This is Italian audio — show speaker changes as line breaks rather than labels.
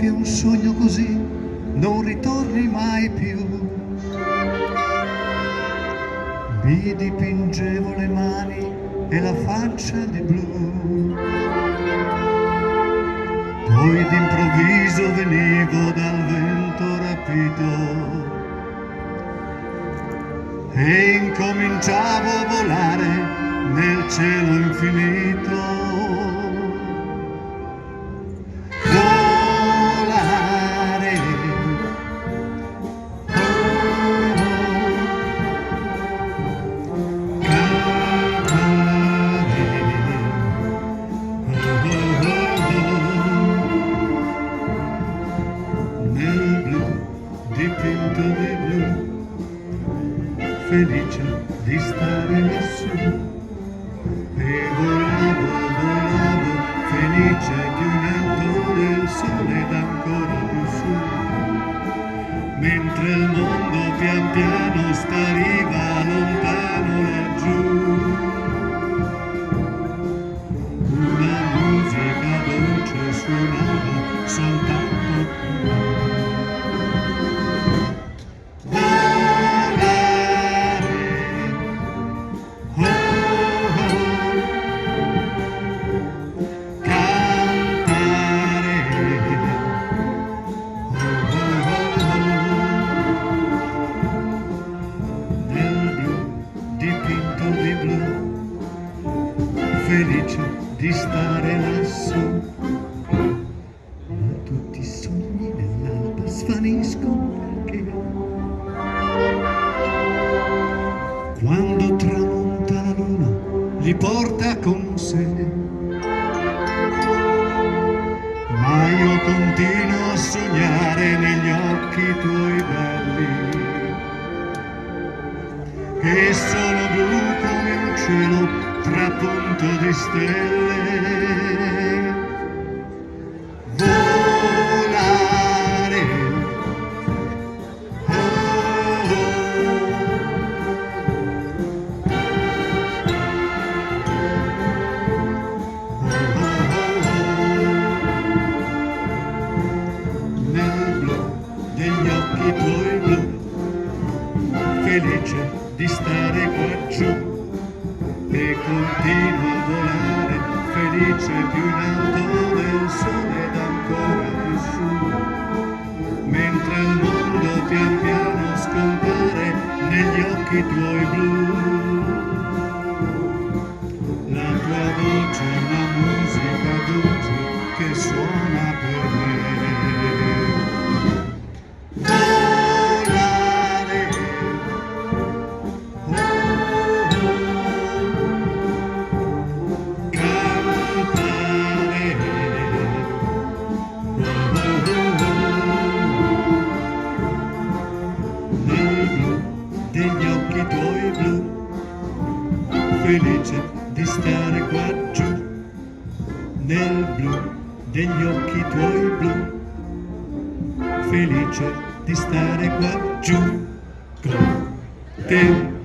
che un sogno così non ritorni mai più. Mi dipingevo le mani e la faccia di blu, poi d'improvviso venivo dal vento rapito e incominciavo a volare nel cielo infinito. Volare, nel blu, dipinto di blu, felice di stare lassù, e volavo, volavo, felice più in alto del sole ed ancora più su, mentre il mondo pian piano spariva lontano laggiù. Una musica dolce suonava soltanto di blu, felice di stare lassù. Ma tutti i sogni dell'alba svaniscono perché quando tramonta la luna li porta con sé. Ma io continuo a sognare negli occhi tuoi belli, che sono blu come un cielo trapunto di stelle. Volare, oh, oh, nel blu degli occhi tuoi blu, felice di stare qua giù, e continuo a volare felice più in alto del sole ed ancora più su, mentre il mondo pian piano scompare negli occhi tuoi blu. La tua voce è una musica dolce che suona per me. Degli occhi tuoi blu, felice di stare qua giù, nel blu degli occhi tuoi blu, felice di stare qua giù con te.